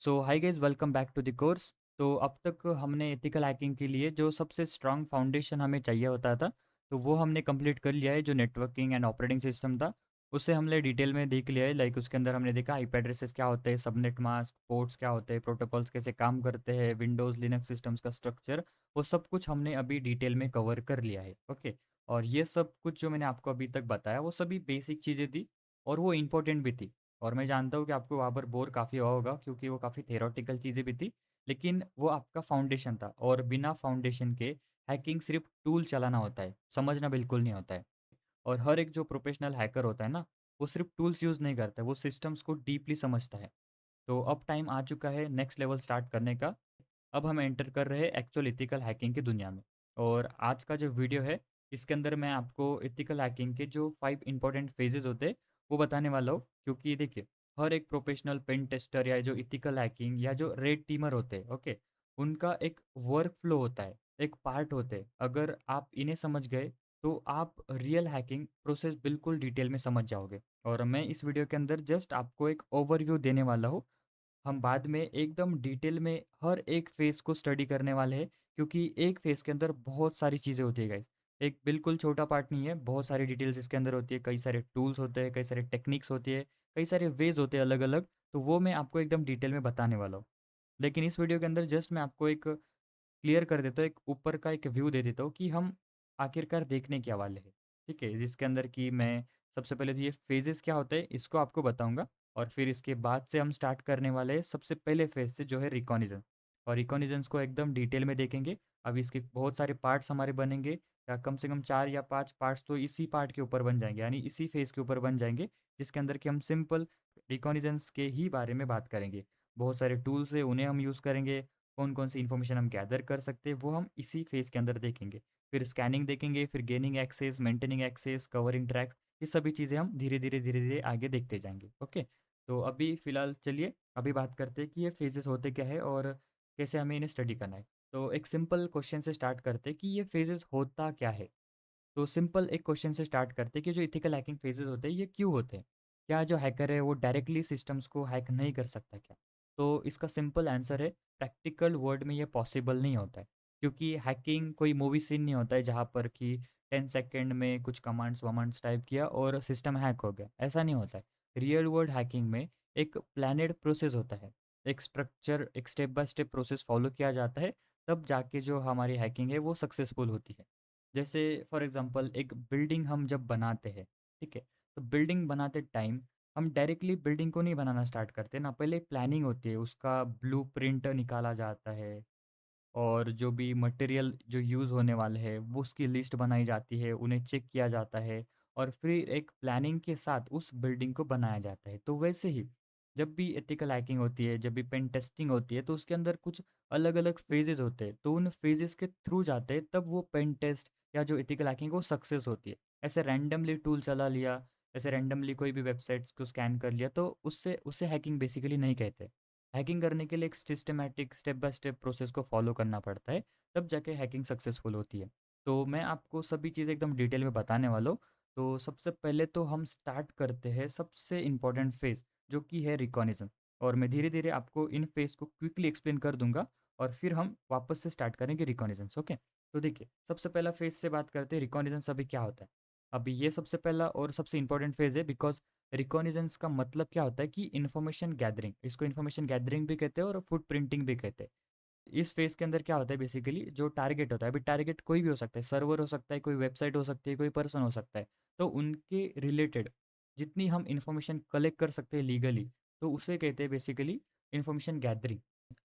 So hi guys, welcome back to the course. तो अब तक हमने एथिकल हैकिंग के लिए जो सबसे स्ट्रांग फाउंडेशन हमें चाहिए होता था, तो वो हमने कंप्लीट कर लिया है। जो नेटवर्किंग एंड ऑपरेटिंग सिस्टम था, उसे हमने डिटेल में देख लिया है। लाइक उसके अंदर हमने देखा आईपी एड्रेसेस क्या होते हैं, सबनेट मास्क, पोर्ट्स क्या होते हैं, प्रोटोकॉल्स कैसे काम करते हैं, विंडोज़ लिनक्स सिस्टम्स का स्ट्रक्चर, वो सब कुछ हमने अभी डिटेल में कवर कर लिया है। ओके। और ये सब कुछ जो मैंने आपको अभी तक बताया, वो सभी बेसिक चीज़ें थी और वो इम्पोर्टेंट भी थी। और मैं जानता हूँ कि आपको वहाँ पर बोर काफ़ी हुआ होगा, क्योंकि वो काफ़ी थ्योरेटिकल चीज़ें भी थी। लेकिन वो आपका फाउंडेशन था, और बिना फाउंडेशन के हैकिंग सिर्फ टूल चलाना होता है, समझना बिल्कुल नहीं होता है। और हर एक जो प्रोफेशनल हैकर होता है ना, वो सिर्फ टूल्स यूज़ नहीं करता है, वो सिस्टम्स को डीपली समझता है। तो अब टाइम आ चुका है नेक्स्ट लेवल स्टार्ट करने का। अब हम एंटर कर रहे हैं एक्चुअल एथिकल हैकिंग की दुनिया में। और आज का जो वीडियो है, इसके अंदर मैं आपको एथिकल हैकिंग के जो 5 इंपॉर्टेंट फेजेस होते हैं, वो बताने वाला हूँ। क्योंकि देखिए, हर एक प्रोफेशनल पेन टेस्टर या जो एथिकल हैकिंग या जो रेड टीमर होते हैं, ओके, उनका एक वर्क फ्लो होता है, एक पार्ट होते हैं। अगर आप इन्हें समझ गए, तो आप रियल हैकिंग प्रोसेस बिल्कुल डिटेल में समझ जाओगे। और मैं इस वीडियो के अंदर जस्ट आपको एक ओवरव्यू देने वाला हूँ। हम बाद में एकदम डिटेल में हर एक फेस को स्टडी करने वाले हैं, क्योंकि एक फेस के अंदर बहुत सारी चीज़ें होती है गाइस। एक बिल्कुल छोटा पार्ट नहीं है, बहुत सारी डिटेल्स इसके अंदर होती है, कई सारे टूल्स होते हैं, कई सारे टेक्निक्स होती है, कई सारे वेज होते हैं अलग अलग। तो वो मैं आपको एकदम डिटेल में बताने वाला हूँ। लेकिन इस वीडियो के अंदर जस्ट मैं आपको एक क्लियर कर देता हूँ, एक ऊपर का एक व्यू दे देता हूँ कि हम आखिरकार देखने क्या वाले हैं। ठीक है, जिसके अंदर कि मैं सबसे पहले तो ये फेजेस क्या होते हैं इसको आपको बताऊंगा। और फिर इसके बाद से हम स्टार्ट करने वाले हैं सबसे पहले फेज से, जो है रिकॉग्निशन। और रिकॉग्निशंस को एकदम डिटेल में देखेंगे। अब इसके बहुत सारे पार्ट्स हमारे बनेंगे, या कम से कम 4 या 5 पार्ट्स तो इसी पार्ट के ऊपर बन जाएंगे, यानी इसी फेज के ऊपर बन जाएंगे, जिसके अंदर कि हम सिंपल रिकॉग्निशंस के ही बारे में बात करेंगे। बहुत सारे टूल्स है, उन्हें हम यूज़ करेंगे। कौन कौन सी इन्फॉर्मेशन हम गैदर कर सकते हैं, वो हम इसी फेज़ के अंदर देखेंगे। फिर स्कैनिंग देखेंगे, फिर gaining access, maintaining access, covering track, ये सभी चीज़ें हम धीरे धीरे धीरे धीरे आगे देखते जाएंगे। ओके। तो अभी फ़िलहाल चलिए अभी बात करते हैं कि ये फेजेस होते क्या है और कैसे हमें इन्हें स्टडी करना है। तो एक सिंपल क्वेश्चन से स्टार्ट करते हैं कि ये फेजेस होता क्या है। तो सिंपल एक क्वेश्चन से स्टार्ट करते हैं कि जो इथिकल हैकिंग फेजेस होते हैं, ये क्यों होते हैं। क्या जो हैकर है वो डायरेक्टली सिस्टम्स को हैक नहीं कर सकता क्या? तो इसका सिंपल आंसर है, प्रैक्टिकल वर्ड में ये पॉसिबल नहीं होता है। क्योंकि हैकिंग कोई मूवी सीन नहीं होता है जहाँ पर कि 10 सेकेंड में कुछ कमांड्स वमांड्स टाइप किया और सिस्टम हैक हो गया, ऐसा नहीं होता है। रियल वर्ल्ड हैकिंग में एक प्लानड प्रोसेस होता है, एक स्ट्रक्चर, एक step by step process follow किया जाता है, तब जाके जो हमारी हैकिंग है वो सक्सेसफुल होती है। जैसे फॉर एग्जांपल एक बिल्डिंग हम जब बनाते हैं, ठीक है, तो बिल्डिंग बनाते टाइम हम डायरेक्टली बिल्डिंग को नहीं बनाना स्टार्ट करते ना, पहले प्लानिंग होती है, उसका ब्लूप्रिंट निकाला जाता है। और जो भी मटेरियल जो यूज़ होने वाले हैं, वो उसकी लिस्ट बनाई जाती है, उन्हें चेक किया जाता है, और फिर एक प्लानिंग के साथ उस बिल्डिंग को बनाया जाता है। तो वैसे ही जब भी एथिकल हैकिंग होती है, जब भी पेन टेस्टिंग होती है, तो उसके अंदर कुछ अलग अलग फेजेस होते हैं, तो उन फेजेस के थ्रू जाते हैं, तब वो पेन टेस्ट या जो एथिकल हैकिंग वो सक्सेस होती है। ऐसे रैंडमली टूल चला लिया, ऐसे रैंडमली कोई भी वेबसाइट्स को स्कैन कर लिया, तो उससे उसे हैकिंग बेसिकली नहीं कहते। हैकिंग करने के लिए एक systematic step by step process को फॉलो करना पड़ता है, तब जाके हैकिंग सक्सेसफुल होती है। तो मैं आपको सभी चीज़ें एकदम डिटेल में बताने वाला हूँ। तो सबसे पहले तो हम स्टार्ट करते हैं सबसे इम्पोर्टेंट फेज़, जो कि है रिकॉग्निशन। और मैं धीरे धीरे आपको इन फेज़ को क्विकली एक्सप्लेन कर दूंगा, और फिर हम वापस से स्टार्ट करेंगे रिकॉग्निशन। ओके। तो देखिए, सबसे पहला फेज़ से बात करते हैं रिकॉग्निशन अभी क्या होता है। अभी ये सबसे पहला और सबसे इंपॉर्टेंट फेज़ है, बिकॉज रिकॉग्निजेंस का मतलब क्या होता है कि इन्फॉर्मेशन गैदरिंग, इसको इन्फॉर्मेशन गैदरिंग भी कहते हैं और फुट प्रिंटिंग भी कहते हैं। इस फेज के अंदर क्या होता है, बेसिकली जो टारगेट होता है, अभी टारगेट कोई भी हो सकता है, सर्वर हो सकता है, कोई वेबसाइट हो सकती है, कोई पर्सन हो सकता है। तो उनके रिलेटेड जितनी हम इंफॉर्मेशन कलेक्ट कर सकते हैं लीगली, तो उसे कहते हैं बेसिकली इंफॉर्मेशन गैदरिंग।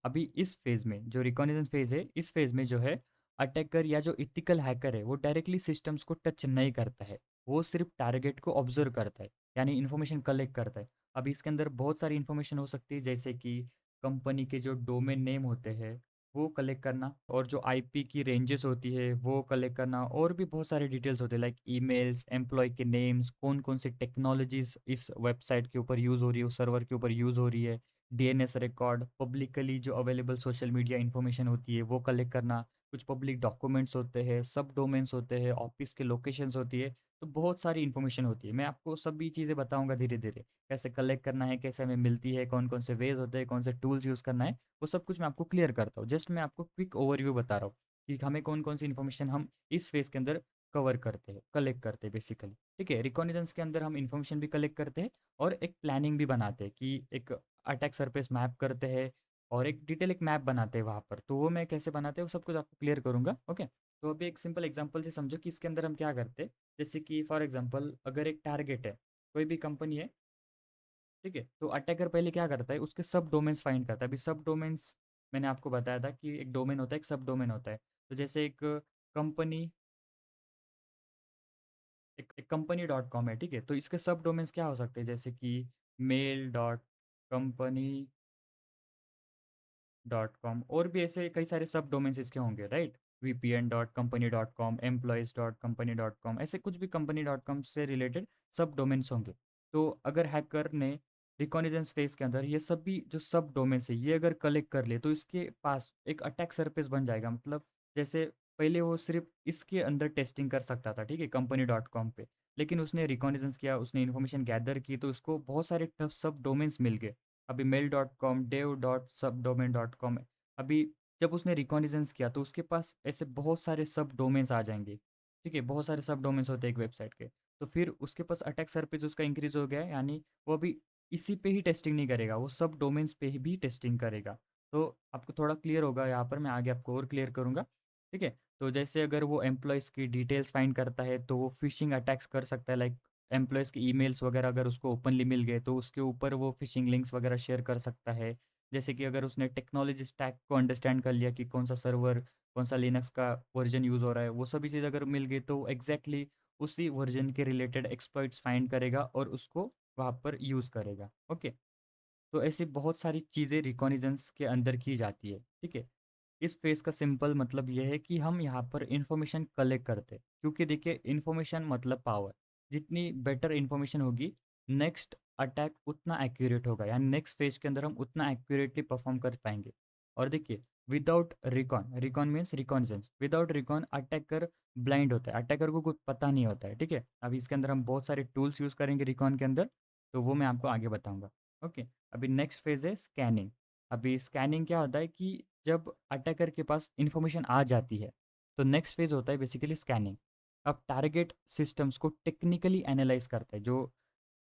अभी इस फेज में जो रिकॉग्निशन फेज है, इस फेज में जो है, अटैकर या जो इथिकल हैकर है, वो डायरेक्टली सिस्टम्स को टच नहीं करता है, वो सिर्फ टारगेट को ऑब्जर्व करता है, यानी इन्फॉर्मेशन कलेक्ट करता है। अभी इसके अंदर बहुत सारी इन्फॉर्मेशन हो सकती है, जैसे कि कंपनी के जो डोमेन नेम होते हैं, वो कलेक्ट करना, और जो आईपी की रेंजेस होती है वो कलेक्ट करना, और भी बहुत सारे डिटेल्स होते हैं, लाइक ईमेल्स, एम्प्लॉय के नेम्स, कौन कौन सी टेक्नोलॉजीज इस वेबसाइट के ऊपर यूज़ हो रही है, उस सर्वर के ऊपर यूज़ हो रही है, डीएनएस रिकॉर्ड, पब्लिकली जो अवेलेबल सोशल मीडिया इन्फॉर्मेशन होती है वो कलेक्ट करना, कुछ पब्लिक डॉक्यूमेंट्स होते हैं, सब डोमेन्स होते हैं, ऑफिस के लोकेशंस होती है, तो बहुत सारी इन्फॉर्मेशन होती है। मैं आपको सभी चीज़ें बताऊँगा धीरे-धीरे, कैसे कलेक्ट करना है, कैसे हमें मिलती है, कौन-कौन से वेज़ होते हैं, कौन से टूल्स यूज़ करना है, वो सब कुछ मैं आपको क्लियर करता हूँ। जस्ट मैं आपको क्विक ओवरव्यू बता रहा हूँ कि हमें कौन-कौन सी इन्फॉर्मेशन हम इस फ़ेज़ के अंदर कवर करते हैं, कलेक्ट करते हैं बेसिकली। ठीक है? रिकॉग्निज़ेंस के अंदर हम इन्फॉर्मेशन भी कलेक्ट करते हैं और एक प्लानिंग भी बनाते हैं कि एक अटैक सरफेस मैप करते हैं और एक डिटेल एक मैप बनाते हैं वहाँ पर। तो वो मैं कैसे बनाते हैं वो सब कुछ आपको क्लियर करूँगा, ओके? तो अभी एक सिंपल एग्ज़ाम्पल से समझो कि इसके अंदर हम क्या करते हैं। जैसे कि फॉर एग्ज़ाम्पल अगर एक टारगेट है, कोई भी कंपनी है, ठीक है? तो अटैकर पहले क्या करता है, उसके सब डोमेन्स फाइंड करता है। अभी सब डोमेन्स मैंने आपको बताया था कि एक डोमेन होता है, एक सब डोमेन होता है। तो जैसे कंपनी एक कंपनी डॉट कॉम है, ठीक है? तो इसके सब डोमेन्स क्या हो सकते हैं, जैसे कि mail dot company dot com, और भी ऐसे कई सारे सब डोमेन्स इसके होंगे, right? VPN dot company dot com, employees dot company dot com, ऐसे कुछ भी कंपनी डॉट कॉम से रिलेटेड सब डोमेन्स होंगे। तो अगर हैकर ने रिकॉग्निजेंस फेस के अंदर ये सभी जो सब डोमेन्स है, ये अगर कलेक्ट कर ले, तो इसके पास एक अटैक सरफेस बन जाएगा। मतलब जैसे पहले वो सिर्फ इसके अंदर टेस्टिंग कर सकता था, ठीक है, कंपनी डॉट कॉम पे। लेकिन उसने रिकॉग्निजेंस किया, उसने इन्फॉर्मेशन गैदर की, तो उसको बहुत सारे सब डोमेन्स मिल गए। अभी mail dot com, dev dot sub domain dot com है। अभी जब उसने रिकॉग्निजेंस किया तो उसके पास ऐसे बहुत सारे सब डोमेन्स आ जाएंगे, ठीक है, बहुत सारे सब डोमेन्स होते हैं एक वेबसाइट के। तो फिर उसके पास अटैक सरफेस उसका इंक्रीज हो गया है, यानी वो अभी इसी पे ही टेस्टिंग नहीं करेगा, वो सब डोमेन्स पे ही भी टेस्टिंग करेगा। तो आपको थोड़ा क्लियर होगा यहाँ पर, मैं आगे आपको और क्लियर करूँगा, ठीक है। तो जैसे अगर वो एम्प्लॉयज़ की डिटेल्स फाइंड करता है तो वो फिशिंग अटैक्स कर सकता है, लाइक एम्प्लॉयज़ के ईमेल्स वगैरह अगर उसको ओपनली मिल गए तो उसके ऊपर वो फिशिंग लिंक्स वगैरह शेयर कर सकता है। जैसे कि अगर उसने टेक्नोलॉजी स्टैक को अंडरस्टैंड कर लिया कि कौन सा सर्वर, कौन सा लिनक्स का वर्जन यूज़ हो रहा है, वो सभी चीज़ अगर मिल गई तो एग्जैक्टली उसी वर्जन के रिलेटेड एक्सप्लॉइट्स फाइंड करेगा और उसको वहाँ पर यूज़ करेगा, ओके। तो ऐसी बहुत सारी चीज़ें रिकॉग्निजेंस के अंदर की जाती है, ठीक है। इस फेज़ का सिंपल मतलब ये है कि हम यहाँ पर इन्फॉर्मेशन कलेक्ट करते हैं, क्योंकि देखिए इन्फॉर्मेशन मतलब पावर। जितनी बेटर इन्फॉर्मेशन होगी, नेक्स्ट अटैक उतना एक्यूरेट होगा, यानी नेक्स्ट फेज़ के अंदर हम उतना एक्यूरेटली परफॉर्म कर पाएंगे। और देखिए, without recon, recon means reconnaissance, without recon attacker blind होता है, अटैकर को कुछ पता नहीं होता है, ठीक है। अभी इसके अंदर हम बहुत सारे टूल्स यूज़ करेंगे रिकॉन के अंदर, तो वो मैं आपको आगे बताऊंगा, ओके। अभी नेक्स्ट फेज़ है स्कैनिंग। अभी स्कैनिंग क्या होता है कि जब अटैकर के पास इंफॉर्मेशन आ जाती है, तो नेक्स्ट फेज़ होता है बेसिकली स्कैनिंग। अब टारगेट सिस्टम्स को टेक्निकली एनालाइज़ करता है, जो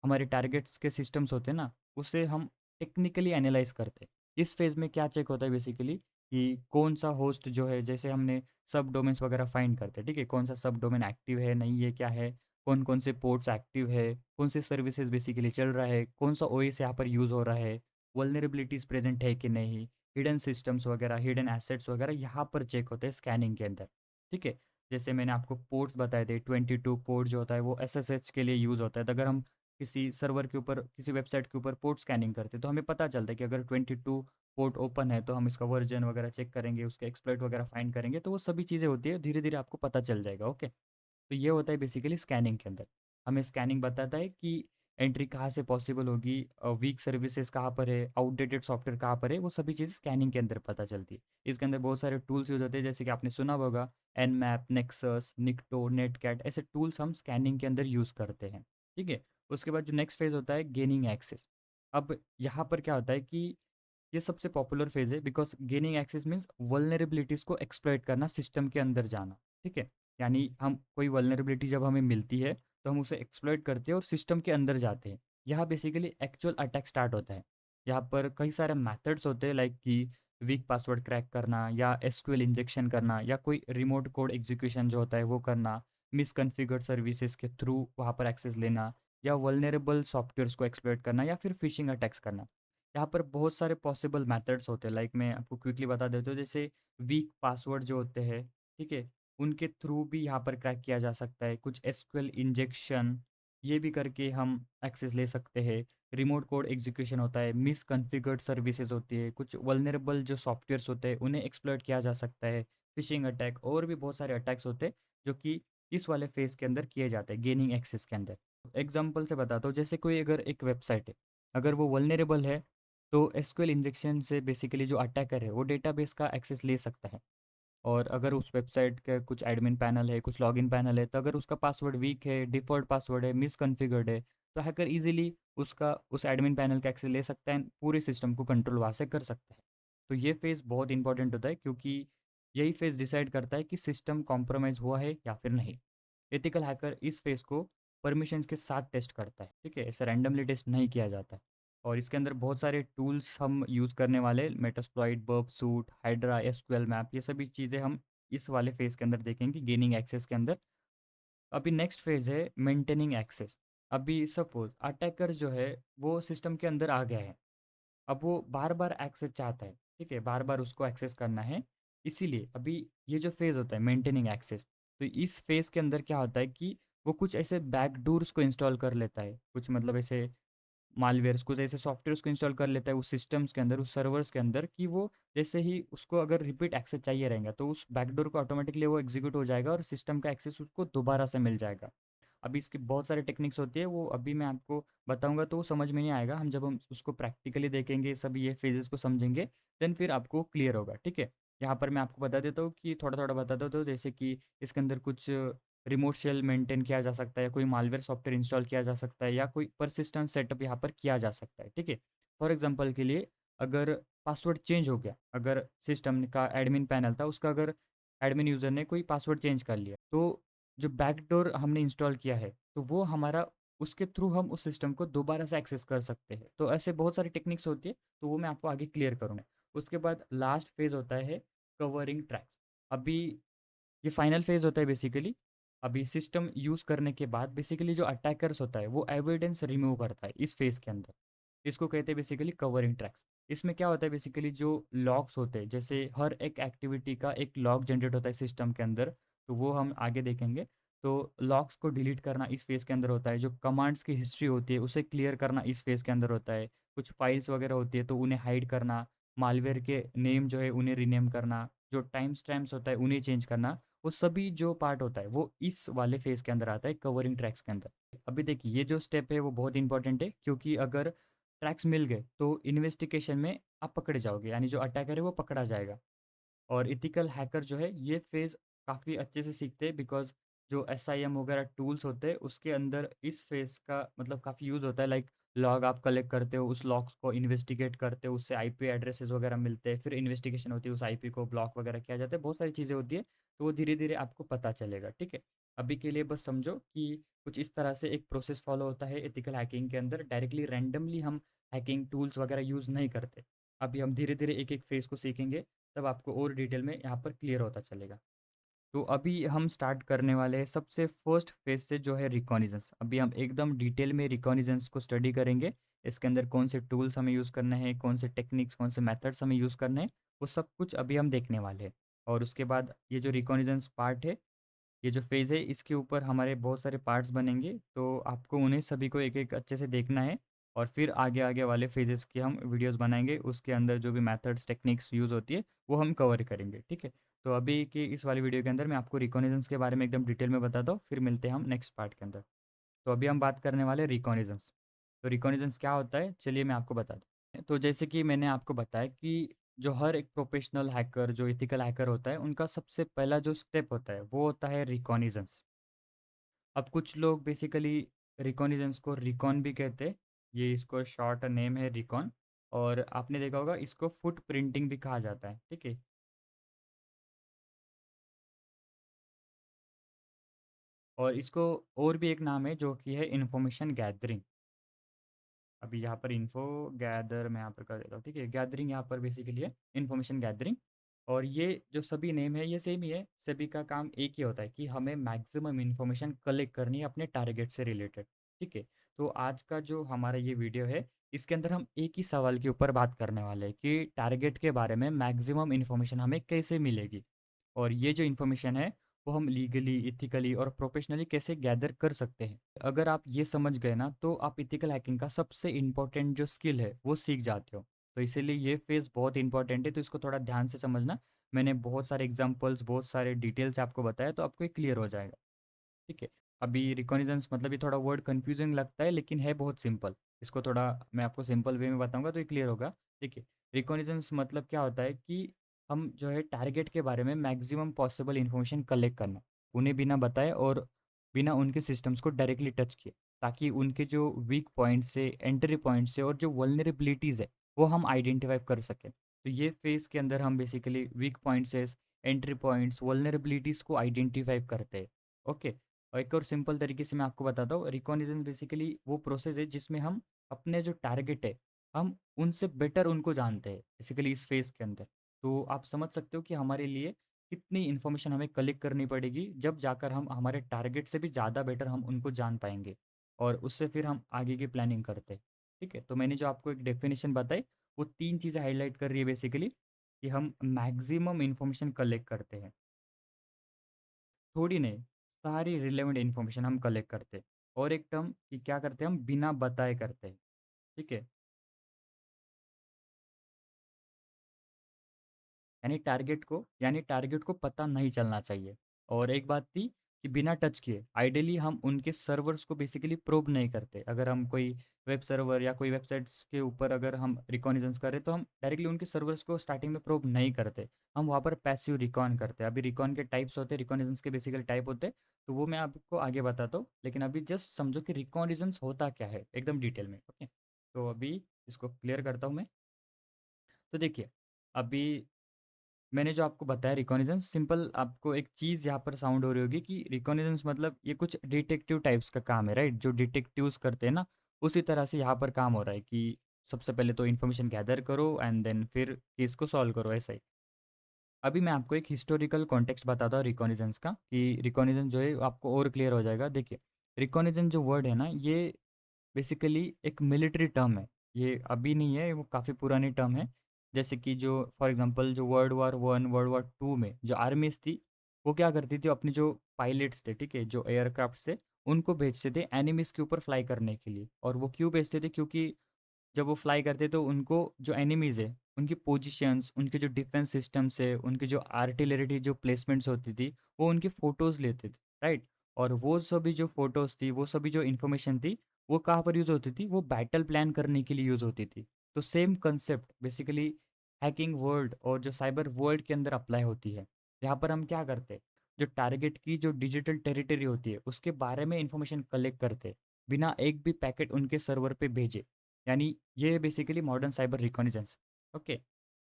हमारे टारगेट्स के सिस्टम्स होते हैं ना, उसे हम टेक्निकली एनालाइज़ करते हैं। इस फेज़ में क्या चेक होता है बेसिकली कि कौन सा होस्ट जो है, जैसे हमने सब डोमेन्स वगैरह फाइंड करते हैं, ठीक है? कौन सा सब डोमेन एक्टिव है, नहीं है, क्या है? कौन-कौन से पोर्ट्स एक्टिव है, कौन से सर्विसेज़ बेसिकली चल रहा है, कौन-सा ओएस यहाँ पर यूज़ हो रहा है, वल्नरेबिलिटीज़ प्रेज़ेंट है कि नहीं, हिडन सिस्टम्स वगैरह, हिडन एसेट्स वगैरह यहाँ पर चेक होते हैं स्कैनिंग के अंदर, ठीक है? जैसे मैंने आपको पोर्ट्स बताए थे, 22 पोर्ट जो होता है वो एसएसएच के लिए यूज़ होता है। तो अगर हम किसी सर्वर के ऊपर, किसी वेबसाइट के ऊपर पोर्ट स्कैनिंग करते हैं, तो हमें पता चलता है कि अगर 22 पोर्ट ओपन है, तो हम इसका वर्जन वगैरह चेक करेंगे, उसके एक्सप्लॉइट वगैरह फाइंड करेंगे, तो वो सभी चीज़ें होती है, धीरे-धीरे आपको पता चल जाएगा, ओके। तो ये होता है बेसिकली स्कैनिंग के अंदर। हमें स्कैनिंग बताता है कि एंट्री कहाँ से पॉसिबल होगी, वीक सर्विसेज़ कहाँ पर है, आउटडेटेड सॉफ्टवेयर कहाँ पर है, वो सभी चीज़ें स्कैनिंग के अंदर पता चलती है। इसके अंदर बहुत सारे टूल्स यूज़ होते हैं, जैसे कि आपने सुना होगा एनमैप, नेक्सस, निक्टो, नेटकैट, ऐसे टूल्स हम स्कैनिंग के अंदर यूज़ करते हैं, ठीक है? उसके बाद जो नेक्स्ट फेज़ होता है गेनिंग एक्सेस। अब यहाँ पर क्या होता है कि ये सबसे पॉपुलर फेज़ है, because gaining access means vulnerabilities को एक्सप्लॉइट करना, सिस्टम के अंदर जाना, ठीक है? यानी हम कोई वल्नरेबिलिटी जब हमें मिलती है, तो हम उसे एक्सप्लॉइट करते हैं और सिस्टम के अंदर जाते हैं। यहाँ बेसिकली एक्चुअल अटैक स्टार्ट होता है। यहाँ पर कई सारे मेथड्स होते हैं, लाइक कि वीक पासवर्ड क्रैक करना, या एसक्यूएल इंजेक्शन करना, या कोई रिमोट कोड एग्जीक्यूशन जो होता है वो करना, मिसकॉन्फ़िगर्ड सर्विसेज के थ्रू वहाँ पर एक्सेस लेना, या वल्नरेबल सॉफ्टवेयर्स को एक्सप्लॉइट करना, या फिर फिशिंग अटैक्स करना। यहाँ पर बहुत सारे पॉसिबल मेथड्स होते हैं, लाइक मैं आपको क्विकली बता देता हूँ। जैसे वीक पासवर्ड जो होते हैं, ठीक है, उनके थ्रू भी यहाँ पर क्रैक किया जा सकता है। कुछ एसक्यूएल इंजेक्शन, ये भी करके हम एक्सेस ले सकते हैं। रिमोट कोड एग्जीक्यूशन होता है, मिसकॉन्फ़िगर्ड सर्विसेज होती है, कुछ वल्नरेबल जो सॉफ्टवेयर्स होते हैं उन्हें एक्सप्लॉइट किया जा सकता है, फिशिंग अटैक, और भी बहुत सारे अटैक्स होते हैं जो कि इस वाले फेज़ के अंदर किए जाते हैं, गेनिंग एक्सेस के अंदर। एग्जांपल से बताता हूँ, जैसे कोई अगर एक वेबसाइट है, अगर वो वल्नरेबल है, तो एसक्यूएल इंजेक्शन से बेसिकली जो अटैकर है वो डेटाबेस का एक्सेस ले सकता है। और अगर उस वेबसाइट का कुछ एडमिन पैनल है, कुछ लॉगिन पैनल है, तो अगर उसका पासवर्ड वीक है, डिफ़ॉल्ट पासवर्ड है, मिसकॉन्फ़िगर्ड है, तो हैकर ईज़िली उसका उस एडमिन पैनल का एक्सेस ले सकता है, पूरे सिस्टम को कंट्रोल वहाँ से कर सकता है। तो ये फ़ेज़ बहुत इंपॉर्टेंट होता है, क्योंकि यही फ़ेज़ डिसाइड करता है कि सिस्टम कॉम्प्रोमाइज़ हुआ है या फिर नहीं। एथिकल हैकर इस फ़ेज़ को परमिशंस के साथ टेस्ट करता है, ठीक है? ऐसे रैंडमली टेस्ट नहीं किया जाता है। और इसके अंदर बहुत सारे टूल्स हम यूज़ करने वाले, मेटास्प्लॉइट, बर्बसूट, हाइड्रा, एसक्यूएल मैप, ये सभी चीज़ें हम इस वाले फ़ेज़ के अंदर देखेंगे, गेनिंग एक्सेस के अंदर। अभी नेक्स्ट फ़ेज़ है मेंटेनिंग एक्सेस। अभी सपोज़ अटैकर जो है वो सिस्टम के अंदर आ गया है। अब वो बार-बार एक्सेस चाहता है, ठीक है? बार-बार उसको एक्सेस करना है। इसीलिए अभी ये जो फ़ेज़ होता है मेंटेनिंग एक्सेस, तो इस फ़ेज़ के अंदर क्या होता है कि वो कुछ ऐसे बैकडोर्स को इंस्टॉल कर लेता है। कुछ मतलब ऐसे मालवेयर्स कुछ ऐसे सॉफ्टवेयर्स को इंस्टॉल कर लेता है उस सिस्टम्स के अंदर, उस सर्वर्स के अंदर, कि वो जैसे ही उसको अगर रिपीट एक्सेस चाहिए रहेगा, तो उस बैकडोर को ऑटोमेटिकली वो एग्जीक्यूट हो जाएगा और सिस्टम का एक्सेस उसको दोबारा से मिल जाएगा। अभी इसकी बहुत सारी टेक्निक्स होती है, वो अभी मैं आपको बताऊँगा तो वो समझ में नहीं आएगा। हम जब हम उसको प्रैक्टिकली देखेंगे, सब ये फेजेज़ को समझेंगे, देन फिर आपको क्लियर होगा, ठीक है? यहाँ पर मैं आपको बता देता हूँ कि थोड़ा-थोड़ा बता देता हूँ, जैसे कि इसके अंदर कुछ रिमोट शेल मेंटेन किया जा सकता है, कोई मालवेयर सॉफ्टवेयर इंस्टॉल किया जा सकता है, या कोई परसिस्टेंट सेटअप यहाँ पर किया जा सकता है, ठीक है? फॉर एग्ज़ाम्पल के लिए, अगर पासवर्ड चेंज हो गया, अगर सिस्टम का एडमिन पैनल था, उसका अगर एडमिन यूज़र ने कोई पासवर्ड चेंज कर लिया, तो जो बैकडोर हमने इंस्टॉल किया है, तो वो हमारा उसके थ्रू हम उस सिस्टम को दोबारा से एक्सेस कर सकते हैं। तो ऐसे बहुत सारी टेक्निक्स होती है, तो वो मैं आपको आगे क्लियर करूँगा। उसके बाद लास्ट फेज़ होता है कवरिंग ट्रैक्स। अभी ये फाइनल फेज़ होता है बेसिकली। अभी सिस्टम यूज़ करने के बाद बेसिकली जो अटैकर्स होता है, वो एविडेंस रिमूव करता है इस फेज़ के अंदर। इसको कहते हैं बेसिकली कवरिंग ट्रैक्स। इसमें क्या होता है बेसिकली, जो लॉग्स होते हैं, जैसे हर एक एक्टिविटी का एक लॉग जनरेट होता है सिस्टम के अंदर, तो वो हम आगे देखेंगे। तो लॉग्स को डिलीट करना इस फेज़ के अंदर होता है, जो कमांड्स की हिस्ट्री होती है उसे क्लियर करना इस फेज़ के अंदर होता है, कुछ फाइल्स वगैरह होती है तो उन्हें हाइड करना, मालवेयर के नेम जो है उन्हें रीनेम करना, जो टाइम स्टैम्प्स होता है उन्हें चेंज करना, वो सभी जो पार्ट होता है वो इस वाले फेज़ के अंदर आता है, कवरिंग ट्रैक्स के अंदर। अभी देखिए ये जो स्टेप है वो बहुत इंपॉर्टेंट है, क्योंकि अगर ट्रैक्स मिल गए तो इन्वेस्टिगेशन में आप पकड़े जाओगे, यानी जो अटैकर है वो पकड़ा जाएगा। और एथिकल हैकर जो है ये फेज़ काफ़ी अच्छे से सीखते हैं, बिकॉज़ जो एसआईएम वगैरह टूल्स होते हैं उसके अंदर इस फेज़ का मतलब काफ़ी यूज़ होता है। लाइक लॉग आप कलेक्ट करते हो, उस लॉग्स को इन्वेस्टिगेट करते हो, उससे आईपी एड्रेसेस वगैरह मिलते हैं, फिर इन्वेस्टिगेशन होती है, उस आईपी को ब्लॉक वगैरह किया जाता है, बहुत सारी चीज़ें होती है, तो वो धीरे-धीरे आपको पता चलेगा, ठीक है? अभी के लिए बस समझो कि कुछ इस तरह से एक प्रोसेस फ़ॉलो होता है एथिकल हैकिंग के अंदर। डायरेक्टली रैंडमली हम हैकिंग टूल्स वगैरह यूज़ नहीं करते। अभी हम धीरे-धीरे एक-एक फेज़ को सीखेंगे, तब आपको और डिटेल में यहाँ पर क्लियर होता चलेगा। तो अभी हम स्टार्ट करने वाले हैं सबसे फर्स्ट फेज़ से, जो है रिकॉग्निज़ेंस। अभी हम एकदम डिटेल में रिकॉग्निज़ेंस को स्टडी करेंगे। इसके अंदर कौन से टूल्स हमें यूज़ करने हैं, कौन से टेक्निक्स, कौन से मेथड्स हमें यूज़ करने हैं, वो सब कुछ अभी हम देखने वाले हैं। और उसके बाद ये जो रिकॉग्निज़ेंस पार्ट है, ये जो फ़ेज़ है, इसके ऊपर हमारे बहुत सारे पार्ट्स बनेंगे, तो आपको उन्हें सभी को एक-एक अच्छे से देखना है। और फिर आगे-आगे वाले फ़ेज़ेज़ की हम वीडियोज़ बनाएँगे, उसके अंदर जो भी मेथड्स, टेक्निक्स यूज़ होती है, वो हम कवर करेंगे, ठीक है? तो अभी की इस वाली वीडियो के अंदर मैं आपको रिकॉग्निज़ेंस के बारे में एकदम डिटेल में बताता हूँ, फिर मिलते हैं हम नेक्स्ट पार्ट के अंदर। तो अभी हम बात करने वाले हैं रिकॉग्निज़ेंस। तो रिकॉग्निज़ेंस क्या होता है, चलिए मैं आपको बता दूँ। तो जैसे कि मैंने आपको बताया कि जो हर एक प्रोफ़ेशनल हैकर, जो एथिकल हैकर होता है, उनका सबसे पहला जो स्टेप होता है, वो होता है रिकॉग्निज़ेंस। अब कुछ लोग बेसिकली रिकॉग्निज़ेंस को रिकॉन भी कहते हैं। ये इसको शॉर्ट नेम है रिकॉन। और आपने देखा होगा इसको फुट प्रिंटिंग भी कहा जाता है, ठीक है? और इसको और भी एक नाम है जो कि है इन्फॉर्मेशन गैदरिंग। अभी यहाँ पर इन्फो गैदर मैं यहाँ पर कर देता हूँ, ठीक है? गैदरिंग यहाँ पर बेसिकली है इन्फॉर्मेशन गैदरिंग। और ये जो सभी नेम है ये सेम ही है, सभी का काम एक ही होता है कि हमें मैक्सिमम इन्फॉर्मेशन कलेक्ट करनी है अपने टारगेट से रिलेटेड, ठीक है? तो आज का जो हमारा ये वीडियो है, इसके अंदर हम एक ही सवाल के ऊपर बात करने वाले हैं कि टारगेट के बारे में मैक्सिमम इन्फॉर्मेशन हमें कैसे मिलेगी। और ये जो इन्फॉर्मेशन है वो हम लीगली, इथिकली और प्रोफेशनली कैसे गैदर कर सकते हैं। अगर आप ये समझ गए ना, तो आप इथिकल हैकिंग का सबसे इम्पोर्टेंट जो स्किल है वो सीख जाते हो। तो इसीलिए ये फेज़ बहुत इंपॉर्टेंट है, तो इसको थोड़ा ध्यान से समझना। मैंने बहुत सारे एग्जांपल्स, बहुत सारे डिटेल्स आपको बताया, तो आपको ये क्लियर हो जाएगा, ठीक है? अभी रिकॉग्निज़ेंस मतलब ये थोड़ा वर्ड कन्फ्यूजिंग लगता है, लेकिन है बहुत सिंपल। इसको थोड़ा मैं आपको सिंपल वे में बताऊँगा तो ये क्लियर होगा। देखिए, रिकॉग्निज़ेंस मतलब क्या होता है कि हम जो है टारगेट के बारे में मैक्सिमम पॉसिबल इन्फॉर्मेशन कलेक्ट करना, उन्हें बिना बताए और बिना उनके सिस्टम्स को डायरेक्टली टच किए, ताकि उनके जो वीक पॉइंट्स है, एंट्री पॉइंट्स है और जो वल्नरेबिलिटीज़ है, वो हम आइडेंटिफ़ाई कर सकें। तो ये फ़ेज़ के अंदर हम basically weak points, entry points, vulnerabilities को आइडेंटिफ़ाई करते हैं। ओके? और एक और सिंपल तरीके से मैं आपको बताता हूँ, रिकॉग्निज़ेंस बेसिकली वो प्रोसेस है जिसमें हम अपने जो टारगेट है, हम उनसे बेटर उनको जानते हैं, बेसिकली इस फ़ेज़ के अंदर। तो आप समझ सकते हो कि हमारे लिए कितनी इन्फॉर्मेशन हमें कलेक्ट करनी पड़ेगी, जब जाकर हम हमारे टारगेट से भी ज़्यादा बेटर हम उनको जान पाएँगे और उससे फिर हम आगे की प्लानिंग करते हैं। ठीक है? तो मैंने जो आपको एक डेफ़िनिशन बताई, वो 3 चीज़ें हाइलाइट कर रही है बेसिकली कि हम मैक्सिमम इन्फॉर्मेशन कलेक्ट करते हैं। थोड़ी नहीं, सारी रिलेवेंट इन्फॉर्मेशन हम कलेक्ट करते हैं। और एक टर्म कि क्या करते हैं हम बिना बताए करते हैं। ठीक है? यानी टारगेट को पता नहीं चलना चाहिए। और एक बात थी कि बिना टच किए आइडियली हम उनके सर्वर्स को बेसिकली प्रोब नहीं करते। अगर हम कोई वेब सर्वर या कोई वेबसाइट्स के ऊपर अगर हम रिकॉग्निजेंस करें तो हम डायरेक्टली उनके सर्वर्स को स्टार्टिंग में प्रोब नहीं करते। हम वहाँ पर पैसिव रिकॉन करते हैं। अभी रिकॉन के टाइप्स होते हैं, रिकॉग्निजेंस के बेसिकली टाइप होते हैं, तो वो मैं आपको आगे बताता हूँ। लेकिन अभी जस्ट समझो कि रिकॉग्निजेंस होता क्या है एकदम डिटेल में। ओके, तो अभी इसको क्लियर करता हूँ मैं। तो देखिए, अभी मैंने जो आपको बताया रिकॉग्निजेंस, सिंपल आपको एक चीज़ यहाँ पर साउंड हो रही होगी कि रिकॉग्निजेंस मतलब ये कुछ डिटेक्टिव टाइप्स का काम है, राइट? जो डिटेक्टिव्स करते हैं ना, उसी तरह से यहाँ पर काम हो रहा है कि सबसे पहले तो इन्फॉर्मेशन गैदर करो एंड देन फिर केस को सॉल्व करो, ऐसा ही। अभी मैं आपको एक हिस्टोरिकल कॉन्टेक्स्ट बताता हूँ रिकॉग्निजेंस का, कि रिकॉग्निजेंस जो है आपको और क्लियर हो जाएगा। देखिए, रिकॉग्निजेंस जो वर्ड है ना, ये बेसिकली एक मिलिट्री टर्म है। ये अभी नहीं है, वो काफ़ी पुरानी टर्म है। जैसे कि जो फॉर एग्जांपल जो वर्ल्ड वॉर 1, वर्ल्ड वॉर 2 में जो आर्मीज़ थी, वो क्या करती थी, अपने जो पायलट्स थे, ठीक है, जो एयरक्राफ्ट थे, उनको भेजते थे एनिमीज़ के ऊपर फ्लाई करने के लिए। और वो क्यों भेजते थे? क्योंकि जब वो फ्लाई करते तो उनको जो एनिमीज़ है, उनकी पोजीशंस, उनके जो डिफेंस सिस्टम्स है, उनकी जो आर्टिलरी जो प्लेसमेंट्स होती थी, वो उनकी फ़ोटोज़ लेते थे, राइट? और वो सभी जो फ़ोटोज़ थी, वो सभी जो इन्फॉर्मेशन थी, वो कहाँ पर यूज़ होती थी? वो बैटल प्लान करने के लिए यूज़ होती थी। तो same concept basically hacking world और जो साइबर वर्ल्ड के अंदर अप्लाई होती है। यहाँ पर हम क्या करते हैं? जो टारगेट की जो डिजिटल टेरिटरी होती है, उसके बारे में इन्फॉर्मेशन कलेक्ट करते हैं, बिना एक भी पैकेट उनके सर्वर पे भेजे। यानी ये बेसिकली मॉडर्न साइबर रिकॉग्निजेंस। ओके,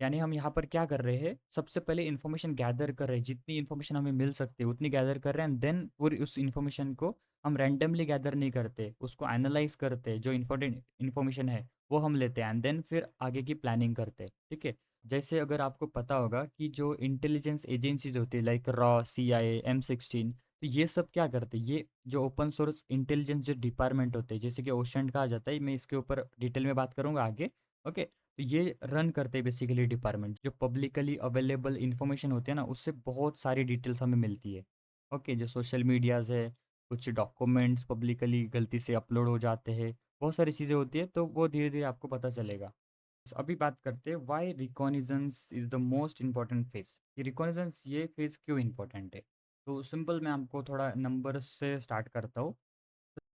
यानी हम यहाँ पर क्या कर रहे हैं, सबसे पहले इन्फॉर्मेशन गैदर कर रहे हैं, जितनी इन्फॉर्मेशन हमें मिल सकती है उतनी गैदर कर रहे हैं, एंड देन पूरी उस इन्फॉर्मेशन को हम रैंडमली गैदर नहीं करते, उसको एनालाइज करते हैं, जो इंपॉर्टेंट इन्फॉर्मेशन है वो हम लेते हैं एंड देन फिर आगे की प्लानिंग करते हैं। ठीक है? जैसे अगर आपको पता होगा कि जो इंटेलिजेंस एजेंसीज होती है लाइक रॉ, CIA, M16, तो ये सब क्या करते हैं, ये जो ओपन सोर्स इंटेलिजेंस जो डिपार्टमेंट होते हैं, जैसे कि ओशन कहा जाता है, मैं इसके ऊपर डिटेल में बात करूंगा आगे। ओके, तो ये रन करते हैं बेसिकली डिपार्टमेंट, जो पब्लिकली अवेलेबल इंफॉर्मेशन होती है ना, उससे बहुत सारी डिटेल्स हमें मिलती है। ओके, जो सोशल मीडियाज़ है, कुछ डॉक्यूमेंट्स पब्लिकली गलती से अपलोड हो जाते हैं, बहुत सारी चीज़ें होती है, तो वो धीरे धीरे आपको पता चलेगा। अभी बात करते हैं why reconnaissance is the most important phase. ये रिकॉग्निजेंस ये फेज क्यों इम्पोर्टेंट है? तो सिंपल मैं आपको थोड़ा नंबर्स से स्टार्ट करता हूँ।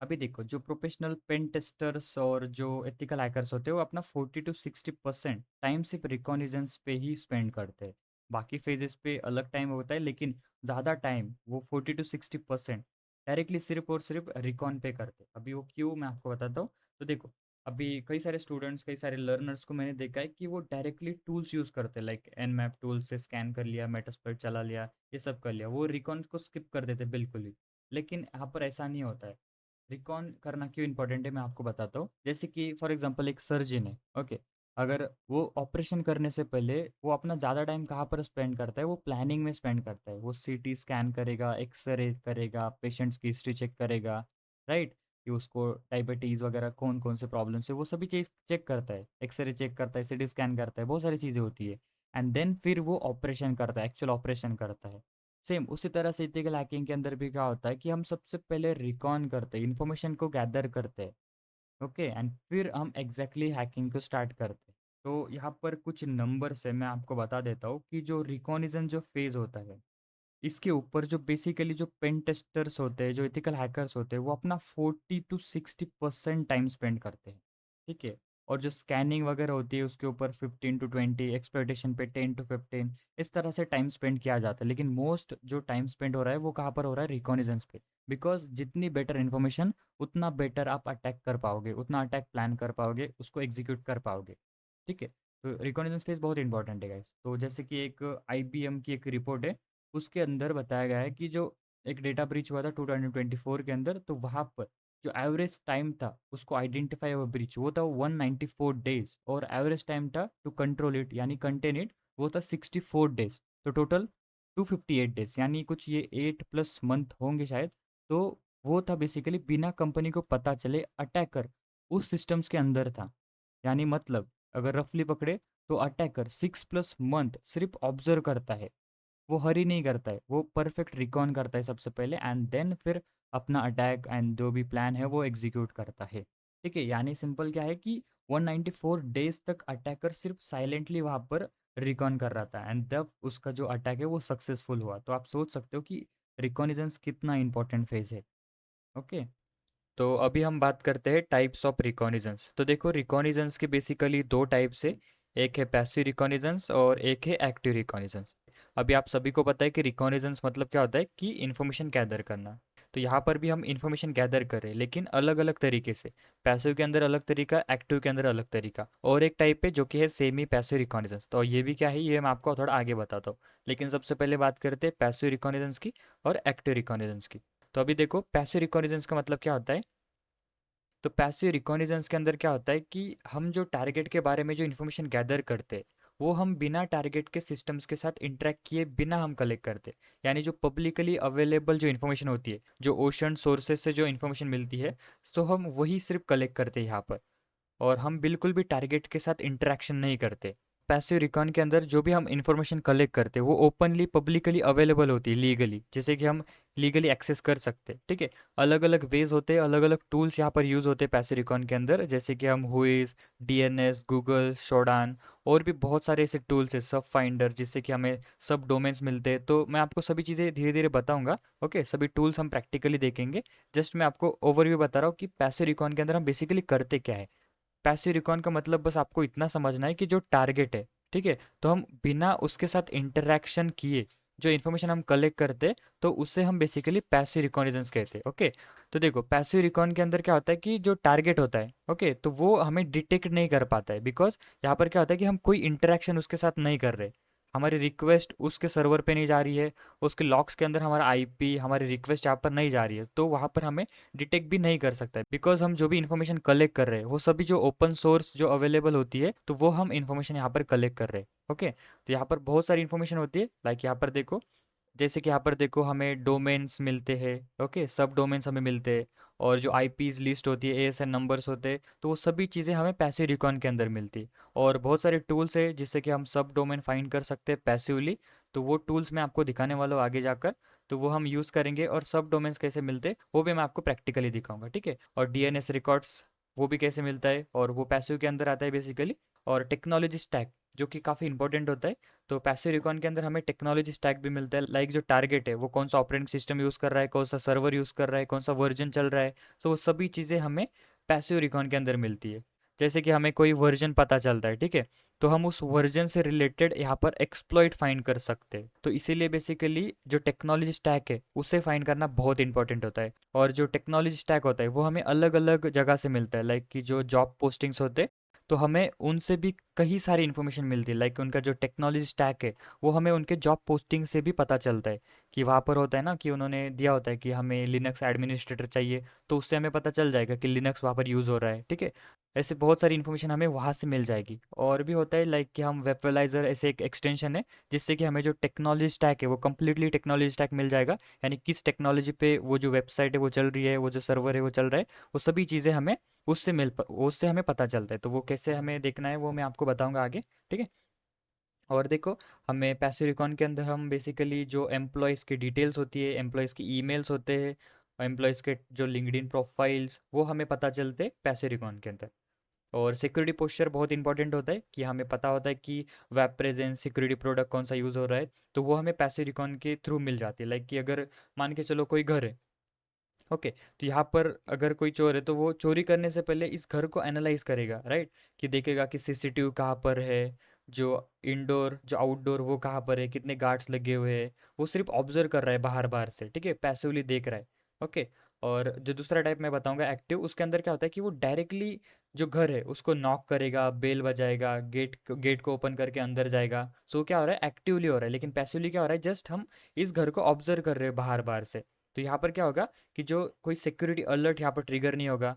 अभी देखो, जो प्रोफेशनल पेन टेस्टर्स और जो एथिकल हैकर्स होते हैं, वो अपना 40 to 60% टाइम सिर्फ रिकॉग्निजेंस पे ही स्पेंड करते हैं। बाकी फेजेस पे अलग टाइम होता है, लेकिन ज़्यादा टाइम वो 40 to 60% डायरेक्टली सिर्फ और सिर्फ रिकॉन पे करते हैं। अभी वो क्यों, मैं आपको बताता हूँ। तो देखो, अभी कई सारे स्टूडेंट्स, कई सारे लर्नर्स को मैंने देखा है कि वो डायरेक्टली टूल्स यूज़ करते हैं, लाइक एनमैप टूल से स्कैन कर लिया, मेटास्प्लोइट चला लिया, ये सब कर लिया, वो रिकॉन को स्किप कर देते बिल्कुल ही। लेकिन यहाँ पर ऐसा नहीं होता है। रिकॉन करना क्यों इंपॉर्टेंट है, मैं आपको बताता हूँ। जैसे कि फॉर एग्जांपल एक सर्जन है, ओके, अगर वो ऑपरेशन करने से पहले वो अपना ज़्यादा टाइम कहाँ पर स्पेंड करता है, वो प्लानिंग में स्पेंड करता है। वो CT स्कैन करेगा, एक्सरे करेगा, पेशेंट्स की हिस्ट्री चेक करेगा, राइट? कि उसको डायबिटीज़ वगैरह कौन कौन से प्रॉब्लम्स है, वो सभी चीज़ चेक करता है, एक्सरे चेक करता है, CT स्कैन करता है, बहुत सारी चीज़ें होती है। एंड देन फिर वो ऑपरेशन करता है, एक्चुअल ऑपरेशन करता है। सेम उसी तरह से इथिकल हैकिंग के अंदर भी क्या होता है कि हम सबसे पहले रिकॉन करते हैं, इन्फॉर्मेशन को गैदर करते हैं, ओके, एंड फिर हम एग्जैक्टली हैकिंग को स्टार्ट करते हैं। तो यहाँ पर कुछ नंबर्स है, मैं आपको बता देता हूँ कि जो रिकॉनिजन जो फेज होता है, इसके ऊपर जो बेसिकली जो पेन टेस्टर्स होते हैं, जो इथिकल हैकर्स होते हैं, वो अपना 40 to 60% टाइम स्पेंड करते हैं। ठीक है। और जो स्कैनिंग वगैरह होती है उसके ऊपर 15 to 20, एक्सप्लॉइटेशन पे 10 to 15, इस तरह से टाइम स्पेंड किया जाता है। लेकिन मोस्ट जो टाइम स्पेंड हो रहा है वो कहाँ पर हो रहा है? रिकॉग्निजेंस पे। बिकॉज जितनी बेटर इन्फॉर्मेशन, उतना बेटर आप अटैक कर पाओगे, उतना अटैक प्लान कर पाओगे, उसको एग्जीक्यूट कर पाओगे। ठीक है। तो रिकॉग्निजेंस फेज बहुत इंपॉर्टेंट है गाइस। तो जैसे कि एक IBM की एक रिपोर्ट है, उसके अंदर बताया गया है कि जो एक डेटा ब्रीच हुआ था 2024 के अंदर, तो वहाँ पर जो एवरेज टाइम था उसको आइडेंटिफाई और ब्रीच, वो था 194 डेज, और एवरेज टाइम था टू कंट्रोल इट यानी कंटेन इट, वो था 64 डेज। तो टोटल 258 डेज, यानी कुछ ये 8+ मंथ होंगे शायद। तो वो था बेसिकली बिना कंपनी को पता चले अटैकर उस सिस्टम्स के अंदर था। यानी मतलब अगर रफली पकड़े तो अटैकर 6+ मंथ सिर्फ ऑब्जर्व करता है, वो हरी नहीं करता है, वो परफेक्ट रिकॉन करता है सबसे पहले, एंड देन फिर अपना अटैक एंड जो भी प्लान है वो एग्जीक्यूट करता है। ठीक है। यानी सिंपल क्या है कि 194 डेज तक अटैकर सिर्फ साइलेंटली वहाँ पर रिकॉन कर रहा था, एंड तब उसका जो अटैक है वो सक्सेसफुल हुआ। तो आप सोच सकते हो कि रिकॉनिजेंस कितना इंपॉर्टेंट फेज है। ओके। तो अभी हम बात करते हैं टाइप्स ऑफ रिकॉनिजेंस। तो देखो, रिकॉनिजेंस के बेसिकली दो टाइप्स है। एक है पैसिव रिकॉनिजेंस और एक है एक्टिव रिकॉनिजेंस। अभी आप सभी को पता है कि रिकॉनिजेंस मतलब क्या होता है, कि इन्फॉर्मेशन गैदर करना। तो यहाँ पर भी हम इन्फॉर्मेशन गैदर कर रहे हैं, लेकिन अलग अलग तरीके से। पैसिव के अंदर अलग तरीका, एक्टिव के अंदर अलग तरीका, और एक टाइप है जो कि है सेमी पैसिव रिकॉनिजेंस। तो ये भी क्या है, ये मैं आपको थोड़ा आगे बताता हूँ। लेकिन सबसे पहले बात करते हैं पैसिव रिकॉनिजेंस की और एक्टिव रिकॉनिजेंस की। तो अभी देखो, पैसिव रिकॉनिजेंस का मतलब क्या होता है। तो पैसिव रिकॉग्निजेंस के अंदर क्या होता है कि हम जो टारगेट के बारे में जो इन्फॉर्मेशन गैदर करते हैं, वो हम बिना टारगेट के सिस्टम्स के साथ इंटरेक्ट किए बिना हम कलेक्ट करते। यानी जो पब्लिकली अवेलेबल जो इन्फॉर्मेशन होती है, जो ओशन सोर्सेज से जो इन्फॉर्मेशन मिलती है, तो हम वही सिर्फ कलेक्ट करते हैं यहाँ पर। और हम बिल्कुल भी टारगेट के साथ इंटरेक्शन नहीं करते। पैसिव रिकॉन के अंदर जो भी हम इंफॉर्मेशन कलेक्ट करते हैं वो ओपनली पब्लिकली अवेलेबल होती है, लीगली, जैसे कि हम लीगली एक्सेस कर सकते हैं। ठीक है। अलग अलग वेज होते हैं, अलग अलग टूल्स यहाँ पर यूज़ होते हैं पैसिव रिकॉन के अंदर, जैसे कि हम हुइज, DNS, गूगल, शोडान, और भी बहुत सारे ऐसे टूल्स है, सब फाइंडर, जिससे कि हमें सब डोमेन्स मिलते हैं। तो मैं आपको सभी चीज़ें धीरे धीरे बताऊंगा। ओके, सभी टूल्स हम प्रैक्टिकली देखेंगे। जस्ट मैं आपको ओवरव्यू बता रहा हूँ कि पैसिव रिकॉन के अंदर हम बेसिकली करते क्या है। पैसिव रिकॉन का मतलब बस आपको इतना समझना है कि जो टारगेट है, ठीक है, तो हम बिना उसके साथ इंटरेक्शन किए जो इन्फॉर्मेशन हम कलेक्ट करते, तो उसे हम बेसिकली पैसिव रिकॉग्निजेंस कहते हैं। ओके। तो देखो, पैसिव रिकॉन के अंदर क्या होता है कि जो टारगेट होता है, ओके, तो वो हमें डिटेक्ट नहीं कर पाता है, बिकॉज यहाँ पर क्या होता है कि हम कोई इंटरेक्शन उसके साथ नहीं कर रहे। हमारी रिक्वेस्ट उसके सर्वर पे नहीं जा रही है, उसके लॉग्स के अंदर हमारा IP, हमारी रिक्वेस्ट यहाँ पर नहीं जा रही है, तो वहाँ पर हमें डिटेक्ट भी नहीं कर सकता है, बिकॉज हम जो भी इन्फॉर्मेशन कलेक्ट कर रहे हैं वो सभी जो ओपन सोर्स जो अवेलेबल होती है, तो वो हम इन्फॉर्मेशन यहाँ पर कलेक्ट कर रहे हैं। ओके। तो यहाँ पर बहुत सारी इन्फॉर्मेशन होती है, लाइक यहाँ पर देखो, जैसे कि यहाँ पर देखो, हमें डोमेन्स मिलते हैं। ओके, सब डोमेन्स हमें मिलते हैं, और जो IPs लिस्ट होती है, ASN नंबर्स होते हैं, तो वो सभी चीज़ें हमें पैसिव रिकॉन के अंदर मिलती है। और बहुत सारे टूल्स है जिससे कि हम सब डोमेन फाइंड कर सकते हैं पैसिवली। तो वो टूल्स मैं आपको दिखाने वाला हूँ आगे जाकर। तो वो हम यूज़ करेंगे, और सब डोमेन्स कैसे मिलते हैं वो भी मैं आपको प्रैक्टिकली दिखाऊंगा। ठीक है। और DNS रिकॉर्ड्स, वो भी कैसे मिलता है, और वो पैसिव के अंदर आता है बेसिकली। और टेक्नोलॉजी स्टैक, जो कि काफ़ी इंपॉर्टेंट होता है। तो पैसिव रिकॉन के अंदर हमें टेक्नोलॉजी स्टैक भी मिलता है, लाइक जो टारगेट है वो कौन सा ऑपरेटिंग सिस्टम यूज़ कर रहा है, कौन सा सर्वर यूज़ कर रहा है, कौन सा वर्जन चल रहा है। तो वो सभी चीज़ें हमें पैसिव रिकॉन के अंदर मिलती है। जैसे कि हमें कोई वर्जन पता चलता है, ठीक है, तो हम उस वर्जन से रिलेटेड यहाँ पर एक्सप्लॉइट फाइंड कर सकते हैं। तो इसीलिए बेसिकली जो टेक्नोलॉजी स्टैक है उसे फाइंड करना बहुत इंपॉर्टेंट होता है। और जो टेक्नोलॉजी स्टैक होता है वो हमें अलग अलग जगह से मिलता है, लाइक कि जो जॉब पोस्टिंग्स होते हैं, तो हमें उनसे भी कई सारी इन्फॉर्मेशन मिलती है, लाइक उनका जो टेक्नोलॉजी स्टैक है वो हमें उनके जॉब पोस्टिंग से भी पता चलता है। कि वहाँ पर होता है ना कि उन्होंने दिया होता है कि हमें लिनक्स एडमिनिस्ट्रेटर चाहिए, तो उससे हमें पता चल जाएगा कि लिनक्स वहाँ पर यूज़ हो रहा है। ठीक है। ऐसे बहुत सारी इन्फॉर्मेशन हमें वहाँ से मिल जाएगी। और भी होता है, लाइक कि हम वेबलाइजर ऐसे एक एक्सटेंशन है, जिससे कि हमें जो टेक्नोलॉजी स्टैक है वो कम्प्लीटली टेक्नोलॉजी स्टैक मिल जाएगा। यानी किस टेक्नोलॉजी पे वो जो वेबसाइट है वो चल रही है, वो जो सर्वर है वो चल रहा है, वो सभी चीज़ें हमें उससे हमें पता चलता है। तो वो कैसे हमें देखना है वो मैं आपको बताऊंगा आगे। ठीक है। और देखो, हमें पैसिव रिकॉन के अंदर हम बेसिकली जो एम्प्लॉयज़ की डिटेल्स होती है, एम्प्लॉयज़ की ईमेल्स होते हैं, एम्प्लॉयज़ के जो लिंक्डइन प्रोफाइल्स, वो हमें पता चलते हैं पैसिव रिकॉन के अंदर। और सिक्योरिटी पोस्चर बहुत इंपॉर्टेंट होता है, कि हमें पता होता है कि वेब प्रेजेंस सिक्योरिटी प्रोडक्ट कौन सा यूज़ हो रहा है, तो वो हमें पैसिव रिकॉन के थ्रू मिल जाती है। लाइक कि अगर मान के चलो कोई घर है, ओके, तो यहाँ पर अगर कोई चोर है तो वो चोरी करने से पहले इस घर को एनालाइज करेगा, राइट? कि देखेगा कि सीसीटीवी कहाँ पर है, जो इंडोर जो आउटडोर वो कहाँ पर है, कितने गार्ड्स लगे हुए हैं। वो सिर्फ ऑब्जर्व कर रहा है बाहर बाहर से, ठीक है, पैसिवली देख रहा है। ओके। और जो दूसरा टाइप मैं बताऊंगा एक्टिव, उसके अंदर क्या होता है कि वो डायरेक्टली जो घर है उसको नॉक करेगा, बेल बजाएगा, गेट को ओपन करके अंदर जाएगा। सो क्या हो रहा है, एक्टिवली हो रहा है। लेकिन पैसिवली क्या हो रहा है, जस्ट हम इस घर को ऑब्जर्व कर रहे हैं बाहर बाहर से। तो यहाँ पर क्या होगा कि जो कोई सिक्योरिटी अलर्ट यहाँ पर ट्रिगर नहीं होगा,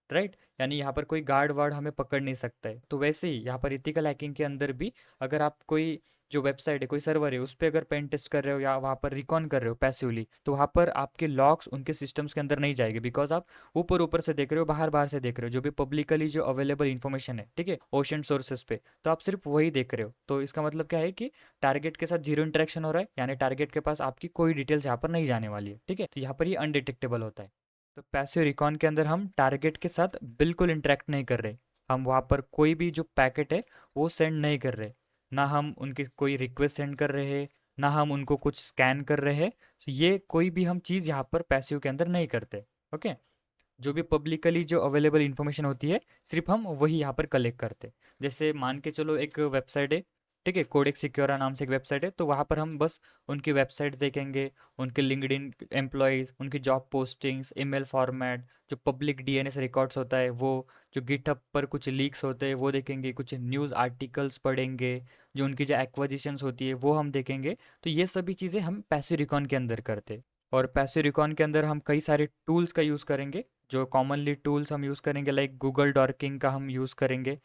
राइट? यानी यहाँ पर कोई गार्ड वार्ड हमें पकड़ नहीं सकता है। तो वैसे ही यहाँ पर इथिकल हैकिंग के अंदर भी, अगर आप कोई जो वेबसाइट है, कोई सर्वर है, उस पर अगर पेन टेस्ट कर रहे हो या वहाँ पर रिकॉन कर रहे हो पैसिवली, तो वहाँ पर आपके लॉग्स उनके सिस्टम्स के अंदर नहीं जाएंगे, बिकॉज आप ऊपर ऊपर से देख रहे हो, बाहर बाहर से देख रहे हो, जो भी पब्लिकली जो अवेलेबल इन्फॉर्मेशन है, ठीक है, ओशन सोर्सेज पे, तो आप सिर्फ वही देख रहे हो। तो इसका मतलब क्या है कि टारगेट के साथ जीरो इंटरेक्शन हो रहा है, यानी टारगेट के पास आपकी कोई डिटेल्स यहाँ पर नहीं जाने वाली है, ठीक है। तो यहाँ पर ये अनडिटेक्टेबल होता है। तो पैसिव रिकॉन के अंदर हम टारगेट के साथ बिल्कुल इंटरेक्ट नहीं कर रहे। हम वहाँ पर कोई भी जो पैकेट है वो सेंड नहीं कर रहे, ना हम उनकी कोई रिक्वेस्ट सेंड कर रहे हैं, ना हम उनको कुछ स्कैन कर रहे हैं। तो ये कोई भी हम चीज़ यहाँ पर पैसिव के अंदर नहीं करते। ओके। जो भी पब्लिकली जो अवेलेबल इन्फॉर्मेशन होती है, सिर्फ हम वही यहाँ पर कलेक्ट करते हैं। जैसे मान के चलो एक वेबसाइट है, ठीक है, कोडेक्स सिक्योरा नाम से एक वेबसाइट है, तो वहाँ पर हम बस उनकी वेबसाइट्स देखेंगे, उनके लिंक्डइन एम्प्लॉयज़, उनकी जॉब पोस्टिंग्स, ईमेल फॉर्मेट, जो पब्लिक डीएनएस रिकॉर्ड्स होता है वो, जो गिटहब पर कुछ लीक्स होते हैं वो देखेंगे, कुछ न्यूज़ आर्टिकल्स पढ़ेंगे, जो उनकी जो एक्विजिशंस होती है वो हम देखेंगे। तो ये सभी चीज़ें हम पैसिव रिकॉन के अंदर करते हैं। और पैसिव रिकॉन के अंदर हम कई सारे टूल्स का यूज़ करेंगे। जो कॉमनली टूल्स हम यूज़ करेंगे, लाइक गूगल डॉर्किंग का हम यूज़ करेंगे,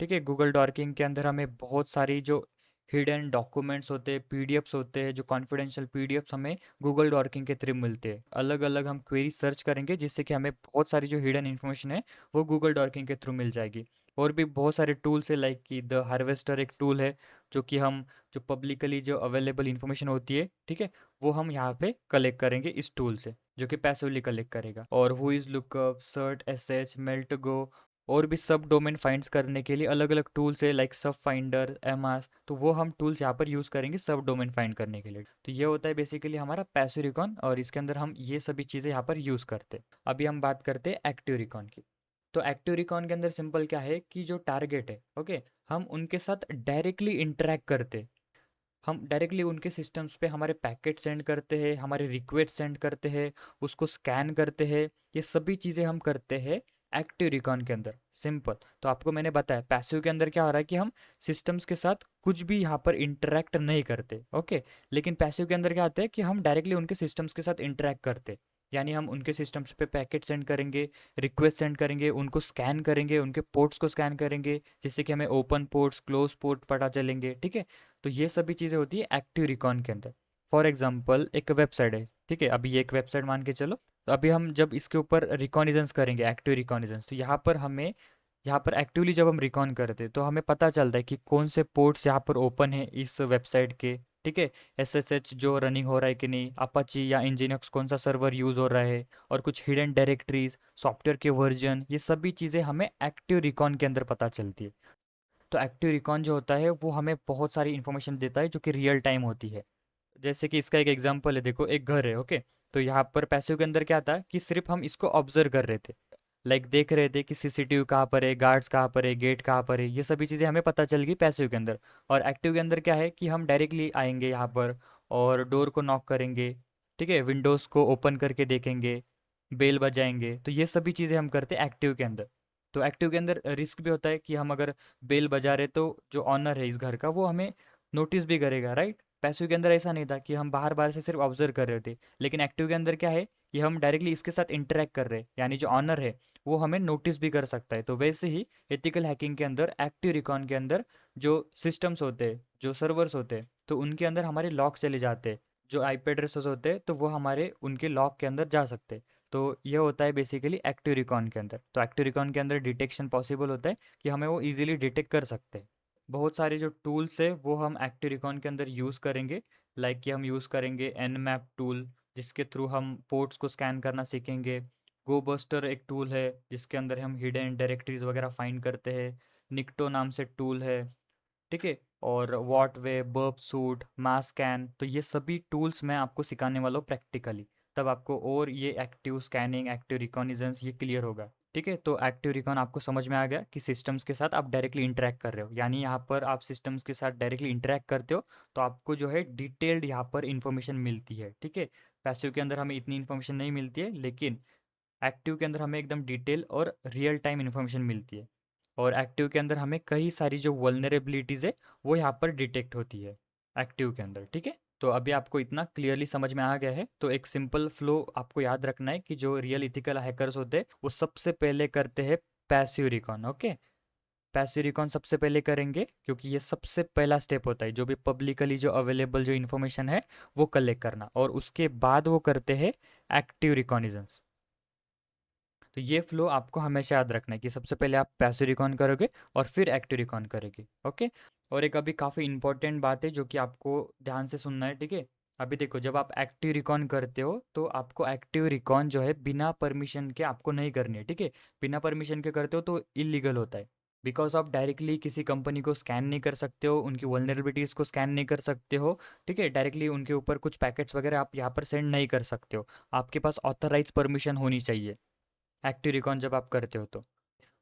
ठीक है। गूगल डॉर्किंग के अंदर हमें बहुत सारी जो हिडन डॉक्यूमेंट्स होते हैं, पीडीएफ्स होते हैं, जो कॉन्फिडेंशियल पीडीएफ्स हमें गूगल डॉर्किंग के थ्रू मिलते हैं। अलग अलग हम क्वेरी सर्च करेंगे, जिससे कि हमें बहुत सारी जो हिडन इन्फॉर्मेशन है वो गूगल डॉर्किंग के थ्रू मिल जाएगी। और भी बहुत सारे टूल्स है, लाइक कि द हार्वेस्टर एक टूल है, जो कि हम जो पब्लिकली जो अवेलेबल इन्फॉर्मेशन होती है, ठीक है, वो हम यहाँ पे कलेक्ट करेंगे इस टूल से, जो कि पैसिवली कलेक्ट करेगा। और who is lookup, crt, SH, Maltego, और भी सब डोमेन फाइंड्स करने के लिए अलग अलग टूल्स है, लाइक सब फाइंडर, एमास। तो वो हम टूल्स यहाँ पर यूज़ करेंगे सब डोमेन फाइंड करने के लिए। तो ये होता है बेसिकली हमारा पैसिव रिकॉन, और इसके अंदर हम ये सभी चीज़ें यहाँ पर यूज़ करते हैं। अभी हम बात करते हैं एक्टिव रिकॉन की। तो एक्टिव रिकॉन के अंदर सिंपल क्या है कि जो टारगेट है, ओके, हम उनके साथ डायरेक्टली इंटरेक्ट करते। हम डायरेक्टली उनके सिस्टम्स पे हमारे पैकेट सेंड करते हैं, हमारे रिक्वेस्ट सेंड करते हैं, उसको स्कैन करते हैं। ये सभी चीज़ें हम करते हैं एक्टिव रिकॉन के अंदर, सिंपल। तो आपको मैंने बताया पैसिव के अंदर क्या हो रहा है कि हम सिस्टम्स के साथ कुछ भी यहाँ पर इंटरेक्ट नहीं करते, ओके। लेकिन पैसिव के अंदर क्या होता है कि हम डायरेक्टली उनके सिस्टम्स के साथ इंटरेक्ट करते। यानी हम उनके सिस्टम्स पे पैकेट सेंड करेंगे, रिक्वेस्ट सेंड करेंगे, उनको स्कैन करेंगे, उनके पोर्ट्स को स्कैन करेंगे, जिससे कि हमें ओपन पोर्ट्स, क्लोज पोर्ट पता चलेंगे, ठीक है। तो ये सभी चीज़ें होती है एक्टिव रिकॉन के अंदर। फॉर एग्जांपल एक वेबसाइट है, ठीक है, अभी ये एक वेबसाइट मान के चलो। तो अभी हम जब इसके ऊपर रिकॉनिजेंस करेंगे, एक्टिव रिकॉनिजेंस, तो यहाँ पर हमें, यहाँ पर एक्टिवली जब हम रिकॉन करते हैं तो हमें पता चलता है कि कौन से पोर्ट्स यहाँ पर ओपन है इस वेबसाइट के, ठीक है। एसएसएच जो रनिंग हो रहा है कि नहीं, अपाची या इंजीनियक्स कौन सा सर्वर यूज़ हो रहा है, और कुछ हिडन डायरेक्टरीज, सॉफ्टवेयर के वर्जन, ये सभी चीज़ें हमें एक्टिव रिकॉन के अंदर पता चलती है। तो एक्टिव रिकॉन जो होता है वो हमें बहुत सारी इन्फॉर्मेशन देता है, जो कि रियल टाइम होती है। जैसे कि इसका एक एग्जांपल है, देखो एक घर है, ओके। तो यहाँ पर पैसिव के अंदर क्या था कि सिर्फ हम इसको ऑब्जर्व कर रहे थे, लाइक देख रहे थे कि सीसीटीवी कहाँ पर है, गार्ड्स कहाँ पर है, गेट कहाँ पर है, ये सभी चीज़ें हमें पता चल गई पैसिव के अंदर। और एक्टिव के अंदर क्या है कि हम डायरेक्टली आएंगे यहाँ पर और डोर को नॉक करेंगे, ठीक है, विंडोज़ को ओपन करके देखेंगे, बेल बजाएंगे। तो ये सभी चीज़ें हम करते हैं एक्टिव के अंदर। तो एक्टिव के अंदर रिस्क भी होता है कि हम अगर बेल बजा रहे तो जो ऑनर है इस घर का वो हमें नोटिस भी करेगा, राइट? पैसिव के अंदर ऐसा नहीं था कि हम बाहर बाहर से सिर्फ ऑब्जर्व कर रहे थे। लेकिन एक्टिव के अंदर क्या है कि हम डायरेक्टली इसके साथ इंटरेक्ट कर रहे हैं, यानी जो ऑनर है वो हमें नोटिस भी कर सकता है। तो वैसे ही एथिकल हैकिंग के अंदर, एक्टिव रिकॉन के अंदर जो सिस्टम्स होते हैं, जो सर्वर्स होते हैं, तो उनके अंदर हमारे लॉक चले जाते हैं। जो आईपी एड्रेसेस होते हैं तो वो हमारे उनके लॉक के अंदर जा सकते हैं। तो ये होता है बेसिकली एक्टिव रिकॉन के अंदर। तो एक्टिव रिकॉन के अंदर डिटेक्शन पॉसिबल होता है कि हमें वो इजीली डिटेक्ट कर सकते हैं। बहुत सारे जो टूल्स है वो हम एक्टिव रिकॉन के अंदर यूज़ करेंगे, लाइक कि हम यूज़ करेंगे एन मैप टूल, जिसके थ्रू हम पोर्ट्स को स्कैन करना सीखेंगे। गो बस्टर एक टूल है जिसके अंदर हम हिडन डायरेक्टरीज वगैरह फाइंड करते हैं। निक्टो नाम से टूल है, ठीक है। और whatweb, burp suite, masscan, तो ये सभी टूल्स मैं आपको सिखाने वाला हूँ प्रैक्टिकली। तब आपको और ये एक्टिव स्कैनिंग, एक्टिव रिकॉग्निजेंस ये क्लियर होगा। ठीक है, तो एक्टिव रिकॉन आपको समझ में आ गया कि सिस्टम्स के साथ आप डायरेक्टली इंटरेक्ट कर रहे हो, यानी यहाँ पर आप सिस्टम्स के साथ डायरेक्टली इंटरेक्ट करते हो तो आपको जो है डिटेल्ड यहाँ पर इंफॉर्मेशन मिलती है। ठीक है, पैसिव के अंदर हमें इतनी इन्फॉर्मेशन नहीं मिलती है, लेकिन एक्टिव के अंदर हमें एकदम डिटेल और रियल टाइम इन्फॉर्मेशन मिलती है। और एक्टिव के अंदर हमें कई सारी जो वल्नरेबिलिटीज़ है वो यहाँ पर डिटेक्ट होती है एक्टिव के अंदर। ठीक है, तो अभी आपको इतना क्लियरली समझ में आ गया है। तो एक सिंपल फ्लो आपको याद रखना है कि जो रियल इथिकल हैकर्स होते हैं वो सबसे पहले करते हैं passive recon. Okay, passive recon सबसे पहले करेंगे क्योंकि ये सबसे पहला स्टेप होता है, जो भी पब्लिकली जो अवेलेबल जो इन्फॉर्मेशन है वो कलेक्ट करना, और उसके बाद वो करते हैं एक्टिव रिकॉनिजेंस। तो ये फ्लो आपको हमेशा याद रखना है कि सबसे पहले आप पैसिव रिकॉन करोगे और फिर एक्टिव रिकॉन करोगे। ओके, और एक अभी काफ़ी इंपॉर्टेंट बात है जो कि आपको ध्यान से सुनना है। ठीक है, अभी देखो, जब आप एक्टिव रिकॉन करते हो तो आपको एक्टिव रिकॉन जो है बिना परमिशन के आपको नहीं करनी है। ठीक है, बिना परमिशन के करते हो तो इलीगल होता है, बिकॉज आप डायरेक्टली किसी कंपनी को स्कैन नहीं कर सकते हो, उनकी वल्नरेबिलिटीज़ को स्कैन नहीं कर सकते हो। ठीक है, डायरेक्टली उनके ऊपर कुछ पैकेट्स वगैरह आप यहाँ पर सेंड नहीं कर सकते हो। आपके पास ऑथराइज परमिशन होनी चाहिए एक्टिव रिकॉन जब आप करते हो तो।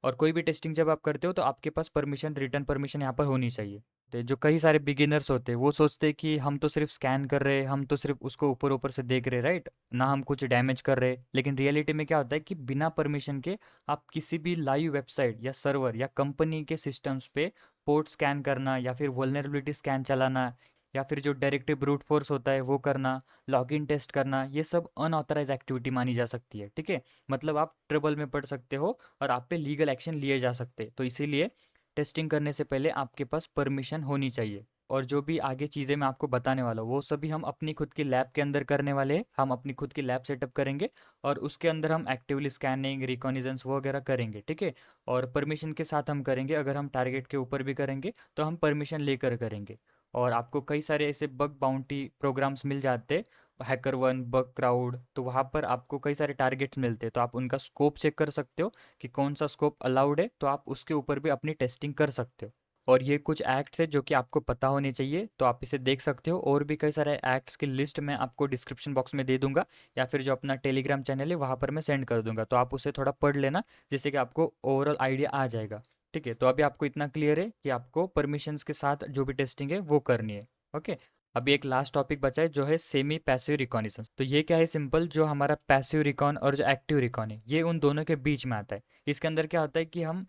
और कोई भी टेस्टिंग जब आप करते हो तो आपके पास परमिशन, रिटर्न परमिशन यहाँ पर होनी चाहिए। तो जो कई सारे बिगिनर्स होते हैं वो सोचते हैं कि हम तो सिर्फ स्कैन कर रहे हैं, हम तो सिर्फ उसको ऊपर ऊपर से देख रहे, राइट ना, हम कुछ डैमेज कर रहे। लेकिन रियलिटी में क्या होता है कि बिना परमिशन के आप किसी भी लाइव वेबसाइट या सर्वर या कंपनी के सिस्टम्स पे पोर्ट स्कैन करना, या फिर वल्नरेबिलिटी स्कैन चलाना, या फिर जो डायरेक्टिव ब्रूट फोर्स होता है वो करना, लॉगिन टेस्ट करना, ये सब अनऑथराइज एक्टिविटी मानी जा सकती है। ठीक है, मतलब आप ट्रबल में पड़ सकते हो और आप पे लीगल एक्शन लिए जा सकते हैं। तो इसीलिए टेस्टिंग करने से पहले आपके पास परमिशन होनी चाहिए। और जो भी आगे चीज़ें मैं आपको बताने वाला हूँ वो सभी हम अपनी खुद की लैब के अंदर करने वाले हैं। हम अपनी खुद की लैब सेटअप करेंगे और उसके अंदर हम एक्टिवली स्कैनिंग, रिकॉग्निजेंस वगैरह करेंगे। ठीक है, और परमिशन के साथ हम करेंगे। अगर हम टारगेट के ऊपर भी करेंगे तो हम परमिशन लेकर करेंगे। और आपको कई सारे ऐसे बग बाउंटी प्रोग्राम्स मिल जाते हैं, हैकर वन, बग क्राउड, तो वहाँ पर आपको कई सारे टारगेट्स मिलते हैं, तो आप उनका स्कोप चेक कर सकते हो कि कौन सा स्कोप अलाउड है, तो आप उसके ऊपर भी अपनी टेस्टिंग कर सकते हो। और ये कुछ एक्ट्स है जो कि आपको पता होने चाहिए, तो आप इसे देख सकते हो। और भी कई सारे एक्ट्स की लिस्ट मैं आपको डिस्क्रिप्शन बॉक्स में दे दूंगा, या फिर जो अपना टेलीग्राम चैनल है वहाँ पर मैं सेंड कर दूंगा, तो आप उसे थोड़ा पढ़ लेना, जिससे कि आपको ओवरऑल आइडिया आ जाएगा। ठीक है, तो अभी आपको इतना क्लियर है कि आपको परमिशंस के साथ जो भी टेस्टिंग है वो करनी है। ओके, अभी एक लास्ट टॉपिक बचा है जो है सेमी पैसिव रिकॉनिसेंस। तो ये क्या है, सिंपल, जो हमारा पैसिव रिकॉन और जो एक्टिव रिकॉन है ये उन दोनों के बीच में आता है। इसके अंदर क्या होता है कि हम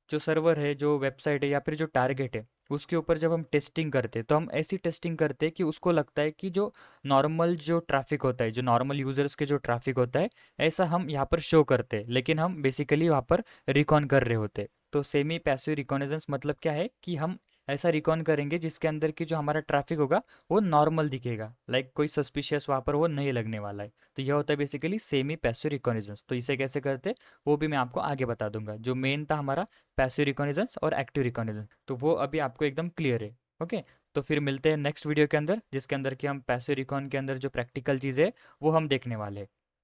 जो सर्वर है, जो वेबसाइट है, या फिर जो टारगेट है, उसके ऊपर जब हम टेस्टिंग करते हैं तो हम ऐसी टेस्टिंग करते हैं कि उसको लगता है कि जो नॉर्मल जो ट्रैफिक होता है, जो नॉर्मल यूजर्स के जो ट्रैफिक होता है, ऐसा हम यहाँ पर शो करते हैं, लेकिन हम बेसिकली वहाँ पर रिकॉन कर रहे होते हैं। तो सेमी पैसिव रिकॉग्निजेंस मतलब क्या है कि हम ऐसा रिकॉन करेंगे जिसके अंदर की जो हमारा ट्रैफिक होगा वो नॉर्मल दिखेगा, लाइक कोई सस्पिशियस वहाँ पर वो नहीं लगने वाला है। तो यह होता है बेसिकली सेमी पैसिव रिकॉग्निजेंस। तो इसे कैसे करते हैं वो भी मैं आपको आगे बता दूंगा। जो मेन था हमारा पैसिव रिकॉग्निजेंस और एक्टिव रिकॉग्निजेंस, तो वो अभी आपको एकदम क्लियर है। ओके, तो फिर मिलते हैं नेक्स्ट वीडियो के अंदर, जिसके अंदर कि हम पैसिव रिकॉन के अंदर जो प्रैक्टिकल चीज़ है वो हम देखने वाले हैं।